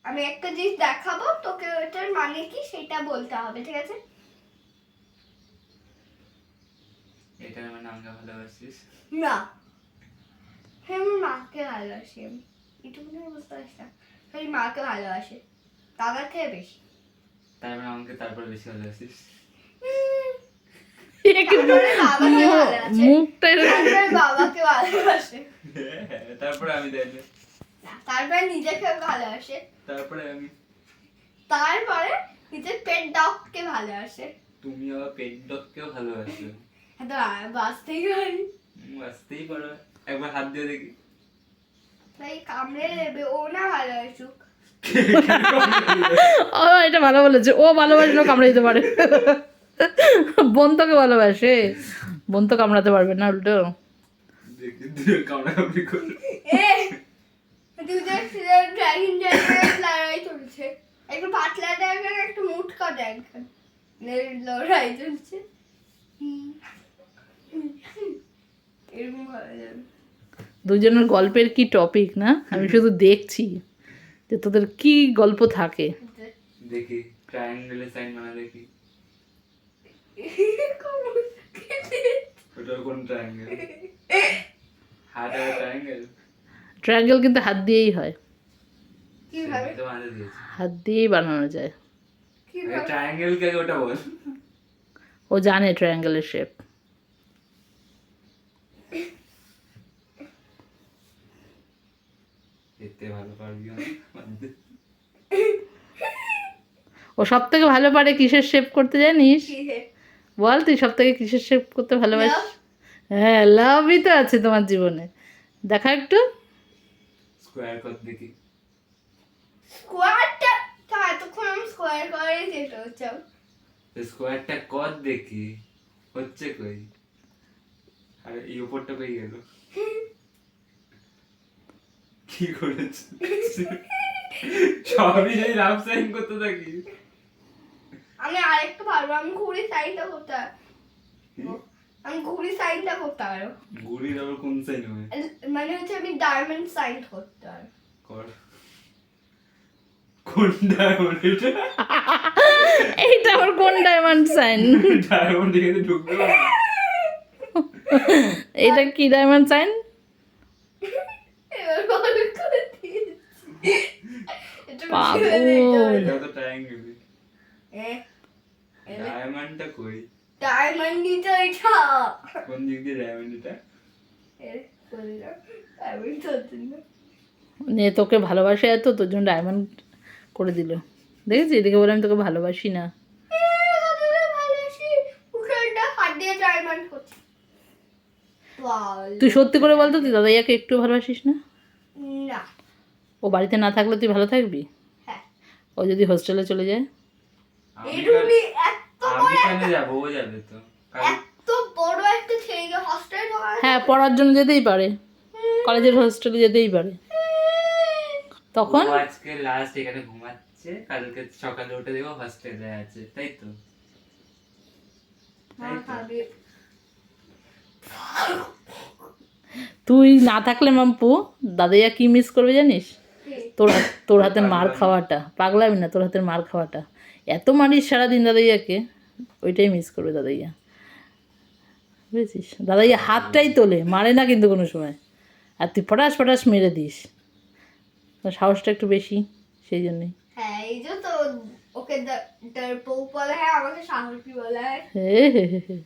আমি একটা জিনিস দেখাবো, তোকে ওটার মানে কি সেটা বলতে হবে, ঠিক আছে? এটা মানে আমাকে ভালোবাসিস? না, আমি মাকে ভালোবাসি। আমি এটুকু বুঝতে পারছি না, আমি মাকে ভালোবাসি দাদার থেকে বেশি। তার মানে আমাকে তারপর বেশি ভালোবাসিস? তারপরে বাবাকে ভালোবাসে, মুখটা তারপরে বাবাকে ভালোবাসে, তারপরে আমি দেখবে, তারপরে নিজেকে ভালোবাসে, তারপরে আমি, তারপরে নিজের পেট ডগকে ভালোবাসে। তুমি আবার পেট ডগকেও ভালোবাসো? এত বাঁচতেই পারি, আসতেই পারো। একবার হাত দিয়ে দেখি। তাই কামড়ে দেবে, ও না ভালোবাসুক। ও এটা ভালো বলেছে, ও ভালোবাসলেও কামড়ে দিতে পারে। বোন তোকে ভালোবাসে, বোন তো কামড়াতে পারবে না উল্টো। দেখি দিয়ে কামড়াকামড়ি করো। এ দুজন ড্রাগন লড়াই চলছে, একটু পাতলা ড্রাগন একটু মুটকা ড্রাগন লড়াই চলছে। এরকম ভালো যাবে। দুজনের গল্পের কি টপিক না, আমি শুধু দেখছি যে তোদের কি গল্প থাকে। দেখি ট্রায়াঙ্গেলের সাইন বানা দেখি। ওটার কোন ট্রায়াঙ্গেল? হার্ট আর ট্রায়াঙ্গেল? ট্রায়াঙ্গেল কিন্তু হাত দিয়েই হয়, কিভাবে তো বানাতে দিয়েছি। হাত দিয়েই বানানো যায়। কিভাবে ট্রায়াঙ্গেল কে ওটা বল। ও জানে ট্রায়াঙ্গেলের শেপ। দেখতে ভালো পারবি না। ও সব থেকে ভালো পারে কিসের শেপ করতে জানিস? কিসে? বল তুই সব থেকে কিসের শেপ করতে ভালোবাসিস? হ্যাঁ, লাভই তো আছে তোমার জীবনে, দেখা একটু। স্কোয়ার কর দেখি। স্কোয়ারটা তা এতক্ষণ আমি স্কোয়ার করে যেতে হচ্ছে। স্কোয়ারটা কর দেখি হচ্ছে কই। আর এই উপরটা কই গেল? কি করেছে? সবই এই লাভ সাইন করতে থাকি। আমি আরেকটু পারবো, আমি ঘুড়ি সাইনটা করতে পারবো, আমি ঘুড়ি সাইনটা করতে পারবো, ঘুড়ির আবার কোন সাইন হয়? মানে হচ্ছে আমি ডায়মন্ড সাইন করতে পারবো। কর। কোন ডায়মন্ড এটা? এইটা আবার কোন ডায়মন্ড সাইন? ডায়মন্ড এখানে ঢুকবে না। এটা কি ডায়মন্ড সাইন? এবার ভালো করে দিয়েছি। এটা পাগল। বুঝে নিতে হবে। এটা তো ট্রায়াঙ্গেল। এ, ডায়মন্ডটা কই? ডায়মন্ডই তো এটা। কোন দিক দিয়ে ডায়মন্ড এটা? এ, বলে দাও, ডায়মন্ড হচ্ছে না। নে তোকে ভালোবাসে এত, তোর জন্য ডায়মন্ড করে দিল। দেখেছি, এদিকে বলে আমি তোকে ভালোবাসি না। এ, কতটা ভালোবাসি, উঠানটা হাত দিয়ে ডায়মন্ড করছে। বল। তুই সত্যি করে বলতো, তুই দাদাইয়াকে একটু ভালোবাসিস না? না। ও বাড়িতে না থাকলে তুই ভালো থাকবি? হ্যাঁ। ও যদি হোস্টেলে চলে যায়? আমি এরুনি এত আমি বড় কেন যাবো? ও যাবে তো। এত বড় একটা ছেলেকে হস্টেলে ঢোকা। হ্যাঁ, পড়ার জন্য যেতেই পারে, কলেজের হোস্টেলে যেতেই পারে। তখন ও আজকে লাস্ট এখানে ঘুমাচ্ছে, কালকে সকালে উঠে দেখো হস্টেলে আছে, তাই তো? তাই তো? তুই না থাকলে মাম্পু দাদাইয়া কি মিস করবে জানিস? তোর হাতের মার খাওয়াটা। পাগলামি না, তোর হাতের মার খাওয়াটা। এত মারিস সারাদিন দাদাইয়াকে, ওইটাই মিস করবে দাদাইয়া, বুঝেছিস? দাদাইয়া হাতটাই তোলে, মারে না কিন্তু কোনো সময়। আর তুই ফটাস ফটাস মেরে দিস, তোর সাহসটা একটু বেশি, সেই জন্যই। হ্যাঁ, এই যে তো ওকে ডরপোক বলা হয়, আমাকে সাহসী বলা হয়। হে হে হে হে।